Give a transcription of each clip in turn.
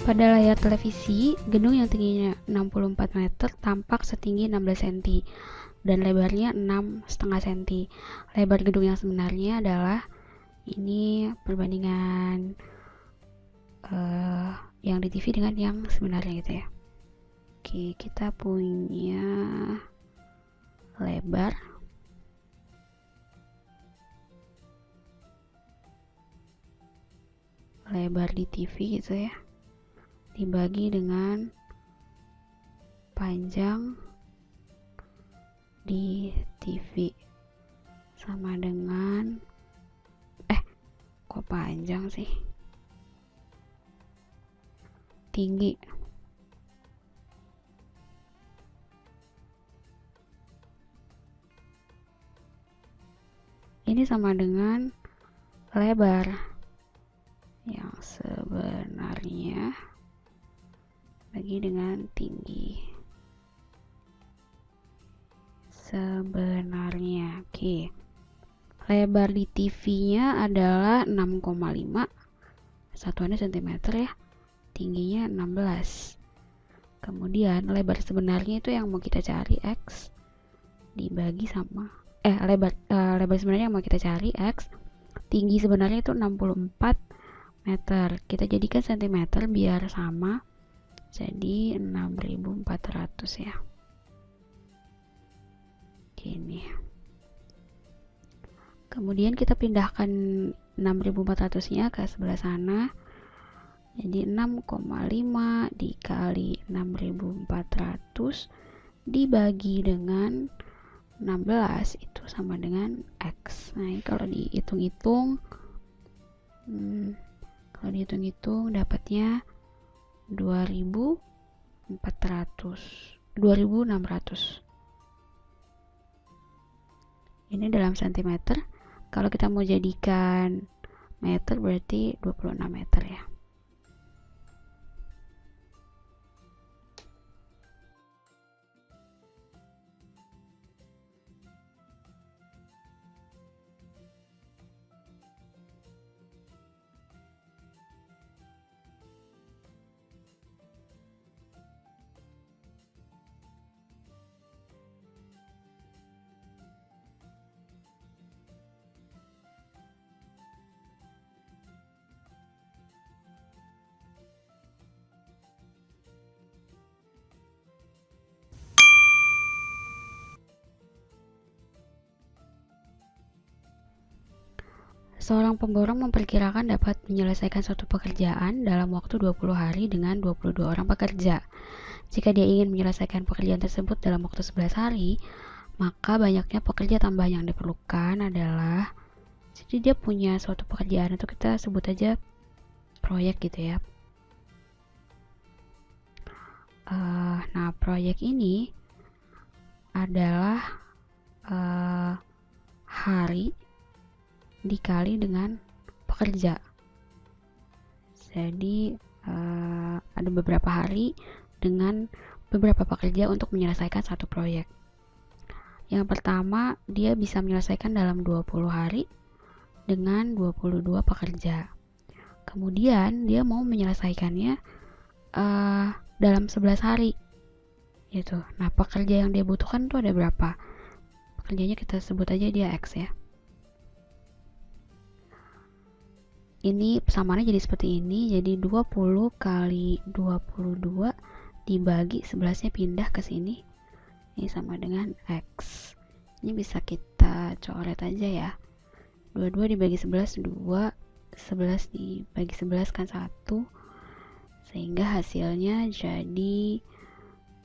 Pada layar televisi, gedung yang tingginya 64 meter tampak setinggi 16 cm dan lebarnya 6,5 cm. Lebar gedung yang sebenarnya adalah ini perbandingan yang di TV dengan yang sebenarnya gitu ya. Oke, kita punya lebar di TV gitu ya, dibagi dengan panjang di TV sama dengan kok panjang sih, tinggi. Ini sama dengan lebar yang sebenarnya bagi dengan tinggi sebenarnya. Oke. Lebar di TV-nya adalah 6,5, satuannya cm ya. Tingginya 16. Kemudian lebar sebenarnya itu yang mau kita cari X dibagi sama lebar sebenarnya yang mau kita cari X, tinggi sebenarnya itu 64 meter. Kita jadikan cm biar sama, jadi 6400 ya. Gini. Kemudian kita pindahkan 6400 nya ke sebelah sana. Jadi 6,5 dikali 6400 dibagi dengan 16 itu sama dengan X. Nah, ini kalau dihitung-hitung dapatnya 2600. Ini dalam cm. Kalau kita mau jadikan meter berarti 26 meter ya. Seorang pemborong memperkirakan dapat menyelesaikan suatu pekerjaan dalam waktu 20 hari dengan 22 orang pekerja. Jika dia ingin menyelesaikan pekerjaan tersebut dalam waktu 11 hari, maka banyaknya pekerja tambahan yang diperlukan adalah, jadi dia punya suatu pekerjaan itu kita sebut aja proyek gitu ya. Nah, proyek ini adalah hari dikali dengan pekerja. Jadi ada beberapa hari dengan beberapa pekerja untuk menyelesaikan satu proyek. Yang pertama, dia bisa menyelesaikan dalam 20 hari dengan 22 pekerja. Kemudian dia mau menyelesaikannya dalam 11 hari gitu. Nah, pekerja yang dia butuhkan tuh ada berapa? Pekerjanya kita sebut aja dia X ya. Ini persamaannya jadi seperti ini, jadi 20 kali 22 dibagi 11-nya pindah ke sini, ini sama dengan X. Ini bisa kita coret aja ya, 22 dibagi 11 2, 11 dibagi 11 kan 1, sehingga hasilnya jadi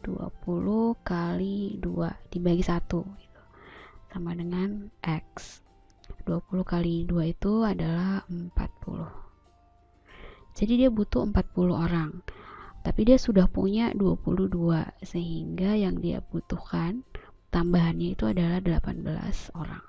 20 kali 2 dibagi 1 gitu, sama dengan X. 20 kali 2 itu adalah 40. Jadi dia butuh 40 orang. Tapi dia sudah punya 22, sehingga yang dia butuhkan tambahannya itu adalah 18 orang.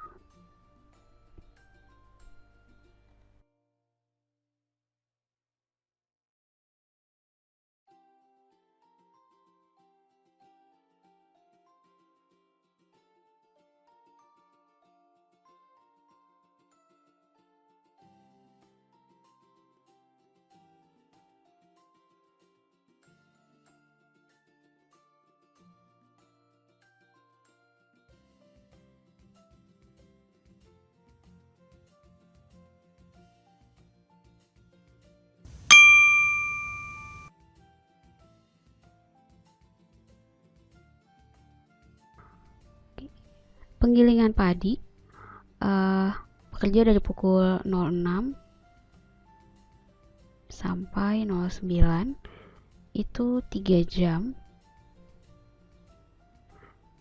Penggilingan padi bekerja dari pukul 06 sampai 09, itu 3 jam,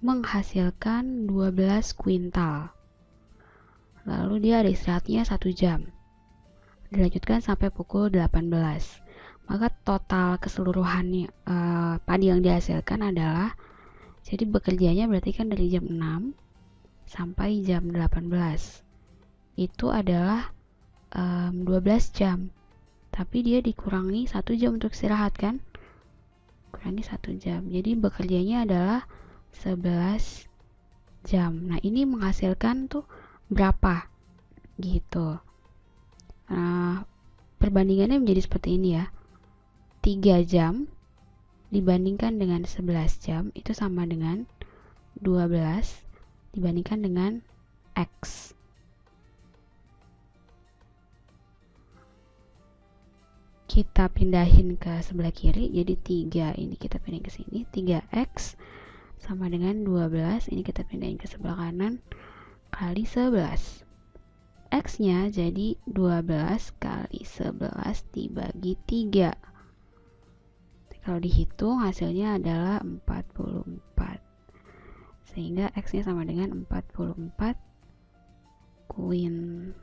menghasilkan 12 kuintal. Lalu dia ada istirahatnya 1 jam. Dilanjutkan sampai pukul 18. Maka total keseluruhannya padi yang dihasilkan adalah, jadi bekerjanya berarti kan dari jam 6 sampai jam 18. Itu adalah 12 jam. Tapi dia dikurangi 1 jam untuk istirahat kan? Kurangi 1 jam. Jadi bekerjanya adalah 11 jam. Nah, ini menghasilkan tuh berapa? Gitu. Nah, perbandingannya menjadi seperti ini ya. 3 jam dibandingkan dengan 11 jam itu sama dengan 12 dibandingkan dengan X. Kita pindahin ke sebelah kiri, jadi 3 ini kita pindahin ke sini, 3X sama dengan 12, ini kita pindahin ke sebelah kanan, kali 11. X nya jadi 12 kali 11 dibagi 3. Kalau dihitung hasilnya adalah 44, sehingga X nya sama dengan 44 kuintal.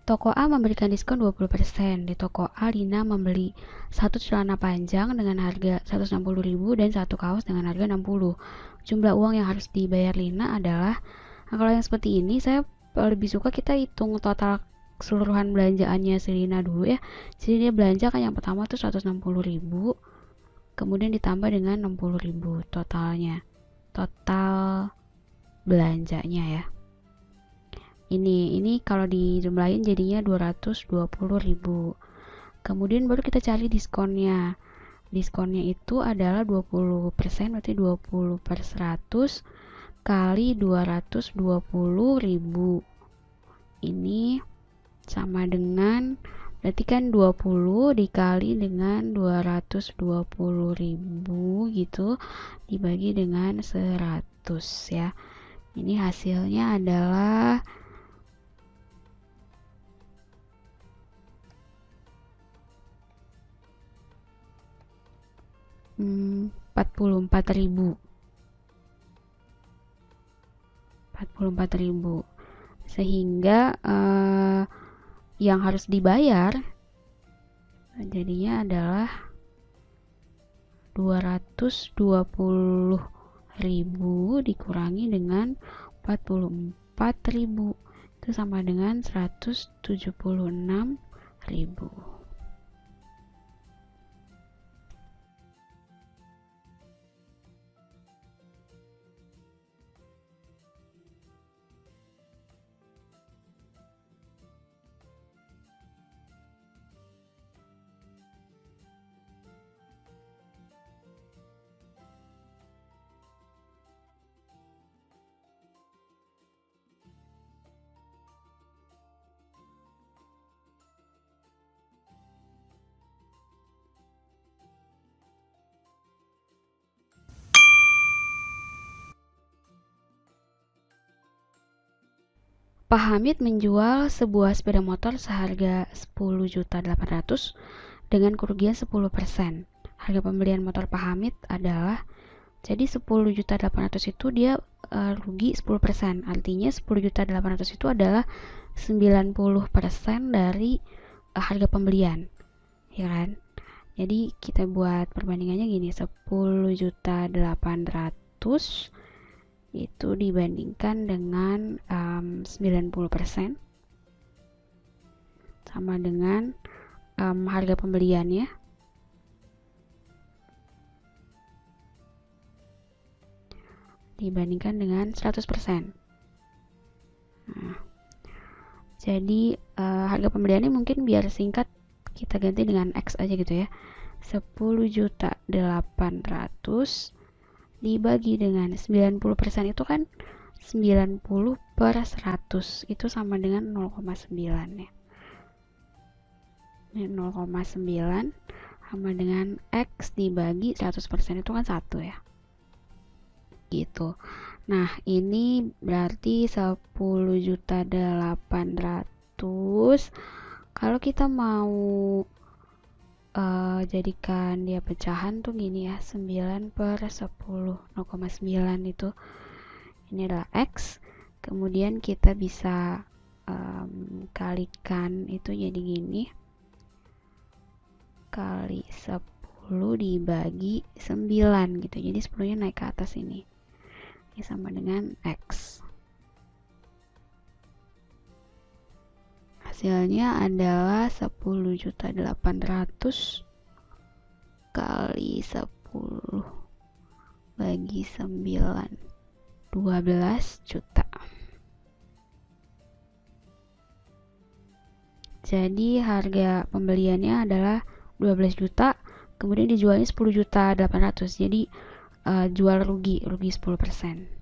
Toko A memberikan diskon 20%. Di toko A, Lina membeli 1 celana panjang dengan harga 160.000 dan 1 kaos dengan harga 60. Jumlah uang yang harus dibayar Lina adalah, nah kalau yang seperti ini saya lebih suka kita hitung total keseluruhan belanjaannya si Lina dulu ya. Jadi dia belanja kan yang pertama tuh 160.000, kemudian ditambah dengan 60.000 totalnya. Total belanjanya ya. Ini kalau dijumlahin jadinya 220.000. Kemudian baru kita cari diskonnya. Diskonnya itu adalah 20%, berarti 20 per 100 kali 220.000. Ini sama dengan, berarti kan 20 dikali dengan 220.000 gitu, dibagi dengan 100 ya. Ini hasilnya adalah 44.000. Sehingga yang harus dibayar jadinya adalah 220.000 dikurangi dengan 44.000, itu sama dengan 176.000. Pak Hamid menjual sebuah sepeda motor seharga 10.800.000 dengan kerugian 10%. Harga pembelian motor Pak Hamid adalah, jadi 10.800.000 itu dia rugi 10%. Artinya 10.800.000 itu adalah 90% dari harga pembelian. Ya kan? Jadi kita buat perbandingannya gini, 10.800.000 itu dibandingkan dengan 90%, sama dengan harga pembeliannya dibandingkan dengan 100%. Nah, jadi harga pembeliannya mungkin biar singkat kita ganti dengan X aja gitu ya. 10.800.000 dibagi dengan 90% itu kan 90/100, itu sama dengan 0,9 ya. Ini 0,9 sama dengan X dibagi 100% itu kan 1 ya. Gitu. Nah, ini berarti 10.800.000. Kalau kita mau jadikan dia pecahan tuh gini ya, 9/10, 0,9 itu ini adalah X, kemudian kita bisa kalikan itu jadi gini, kali 10 dibagi 9 gitu, jadi 10 nya naik ke atas ini, sama dengan X. Hasilnya adalah 10.800.000 kali 10 bagi 9, 12 juta. Jadi harga pembeliannya adalah 12 juta, kemudian dijualnya 10.800.000. Jadi jual rugi 10%.